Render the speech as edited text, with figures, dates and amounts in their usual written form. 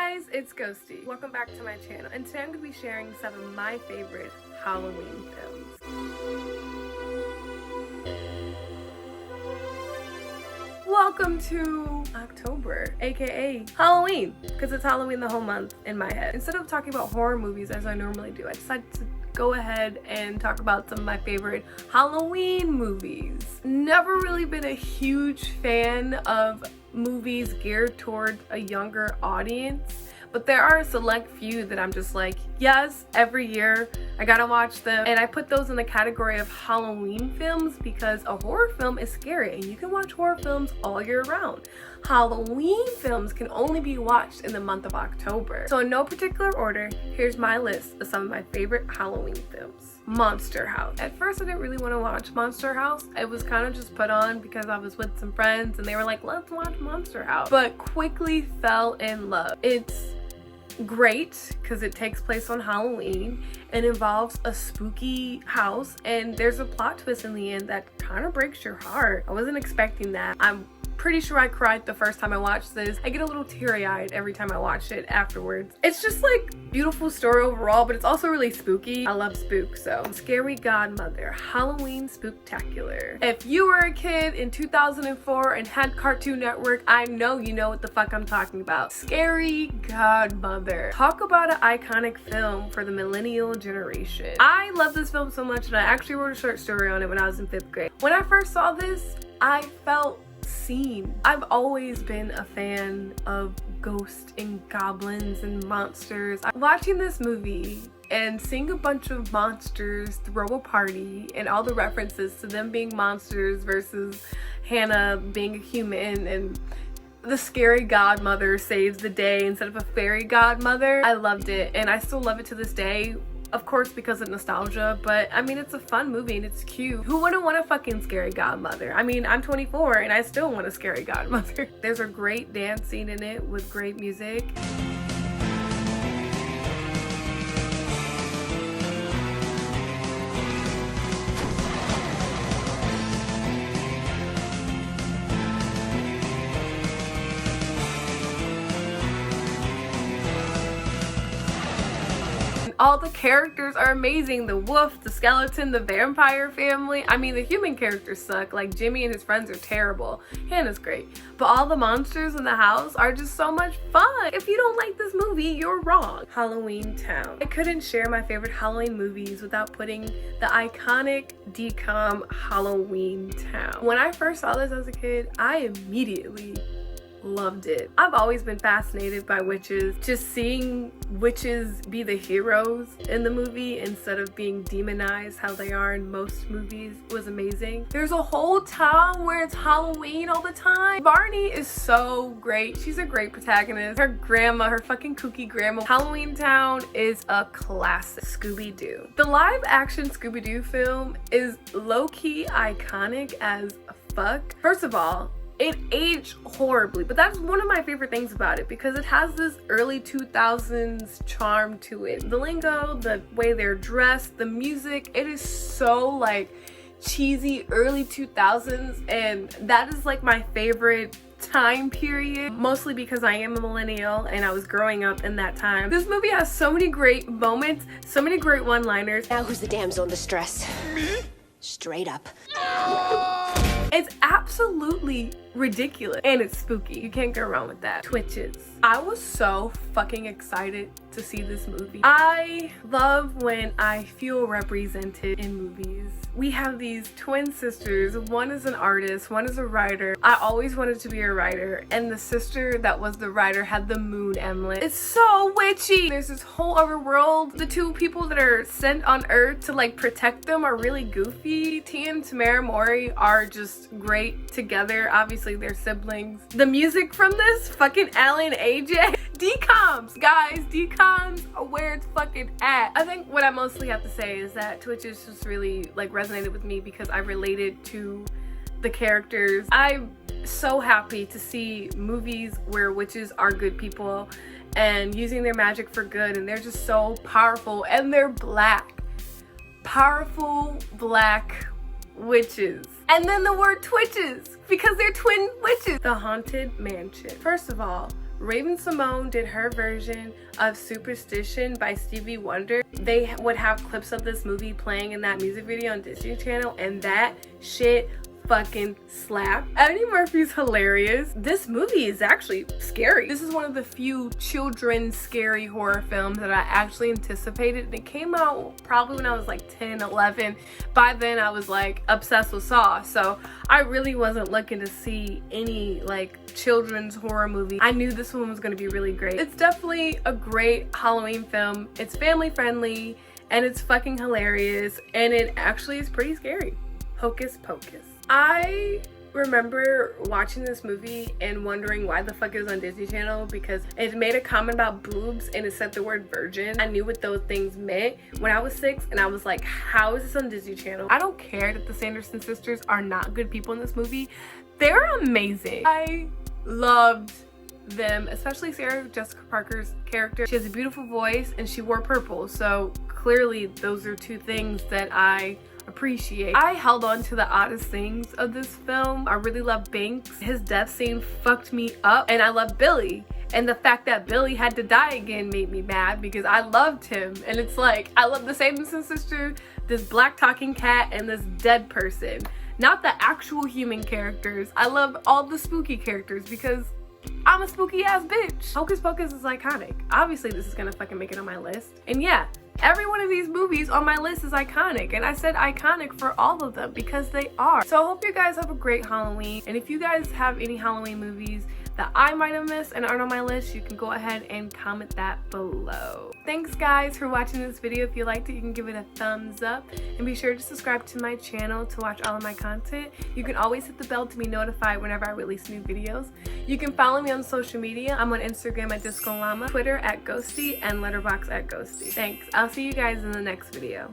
guys, it's Ghosdee. Welcome back to my channel, and today I'm going to be sharing some of my favorite Halloween films. Welcome to October, aka Halloween, because it's Halloween the whole month in my head. Instead of talking about horror movies as I normally do, I decided to go ahead and talk about some of my favorite Halloween movies. Never really been a huge fan of movies geared toward a younger audience, but there are a select few that I'm just like, yes, every year I gotta watch them. And I put those in the category of Halloween films because a horror film is scary and you can watch horror films all year round. Halloween films can only be watched in the month of October. So in no particular order, here's my list of some of my favorite Halloween films. Monster House. At first I didn't really want to watch Monster House. It was kind of just put on because I was with some friends and they were like, let's watch Monster House. But quickly fell in love. It's great because it takes place on Halloween and involves a spooky house, and there's a plot twist in the end that kind of breaks your heart. I wasn't expecting that. I'm pretty sure I cried the first time I watched this. I get a little teary-eyed every time I watch it afterwards. It's just like beautiful story overall, but it's also really spooky. I love spook. So Scary Godmother, Halloween Spooktacular. If you were a kid in 2004 and had Cartoon Network, I know you know what the fuck I'm talking about. Scary Godmother. Talk about an iconic film for the millennial generation. I love this film so much, and I actually wrote a short story on it when I was in 5th grade. When I first saw this, I felt seen. I've always been a fan of ghosts and goblins and monsters. Watching this movie and seeing a bunch of monsters throw a party and all the references to them being monsters versus Hannah being a human, and the scary godmother saves the day instead of a fairy godmother. I loved it, and I still love it to this day. Of course, because of nostalgia, but I mean, it's a fun movie and it's cute. Who wouldn't want a fucking scary godmother? I mean, I'm 24 and I still want a scary godmother. There's a great dance scene in it with great music. All the characters are amazing. The wolf, the skeleton, the vampire family. I mean, the human characters suck. Like, Jimmy and his friends are terrible. Hannah's great. But all the monsters in the house are just so much fun. If you don't like this movie, you're wrong. Halloween Town. I couldn't share my favorite Halloween movies without putting the iconic DCOM Halloween Town. When I first saw this as a kid, I immediately loved it. I've always been fascinated by witches. Just seeing witches be the heroes in the movie instead of being demonized how they are in most movies was amazing. There's a whole town where it's Halloween all the time. Barney is so great. She's a great protagonist. Her grandma, her fucking kooky grandma. Halloween Town is a classic. ScoobyDoo. The live action Scooby-Doo film is low-key iconic as fuck. First of all, it aged horribly, but that's one of my favorite things about it because it has this early 2000s charm to it. The lingo, the way they're dressed, the music, it is so like cheesy early 2000s, and that is like my favorite time period, mostly because I am a millennial and I was growing up in that time. This movie has so many great moments, so many great one-liners. Now who's the damsel in distress? Me? Straight up. It's absolutely ridiculous and it's spooky. You can't go wrong with that. Twitches. I was so fucking excited to see this movie. I love when I feel represented in movies. We have these twin sisters. One is an artist, one is a writer. I always wanted to be a writer, and the sister that was the writer had the moon emblem. It's so witchy. There's this whole other world. The two people that are sent on Earth to like protect them are really goofy. Tia and Tamara Mori are just great together. Obviously they're siblings. The music from this, fucking Alan AJ. DCOMs, guys, DCOMs are where it's fucking at. I think what I mostly have to say is that Twitches just really like resonated with me because I related to the characters. I'm so happy to see movies where witches are good people and using their magic for good, and they're just so powerful, and they're black. Powerful black witches. And then the word twitches because they're twin witches. The Haunted Mansion. First of all, Raven-Symoné did her version of Superstition by Stevie Wonder. They would have clips of this movie playing in that music video on Disney Channel, and that shit fucking slap. Eddie Murphy's hilarious. This movie is actually scary. This is one of the few children's scary horror films that I actually anticipated, and it came out probably when I was like 10, 11. By then I was like obsessed with Saw, so I really wasn't looking to see any like children's horror movie. I knew this one was going to be really great. It's definitely a great Halloween film. It's family friendly and it's fucking hilarious, and it actually is pretty scary. Hocus Pocus. I remember watching this movie and wondering why the fuck it was on Disney Channel, because it made a comment about boobs and it said the word virgin. I knew what those things meant when I was 6, and I was like, how is this on Disney Channel? I don't care that the Sanderson sisters are not good people in this movie. They're amazing. I loved them, especially Sarah Jessica Parker's character. She has a beautiful voice and she wore purple, so clearly those are two things that I appreciate. I held on to the oddest things of this film. I really love Binks. His death scene fucked me up, and I love Billy. And the fact that Billy had to die again made me mad because I loved him. And it's like, I love the Sanderson sister, this black talking cat, and this dead person. Not the actual human characters. I love all the spooky characters because I'm a spooky ass bitch. Hocus Pocus is iconic. Obviously this is gonna fucking make it on my list. And yeah, every one of these movies on my list is iconic, and I said iconic for all of them because they are. So I hope you guys have a great Halloween, and if you guys have any Halloween movies that I might have missed and aren't on my list, you can go ahead and comment that below. Thanks guys for watching this video. If you liked it, you can give it a thumbs up, and be sure to subscribe to my channel to watch all of my content. You can always hit the bell to be notified whenever I release new videos. You can follow me on social media. I'm on Instagram at Disco Llama, Twitter at Ghosdee, and Letterboxd at Ghosdee. Thanks. I'll see you guys in the next video.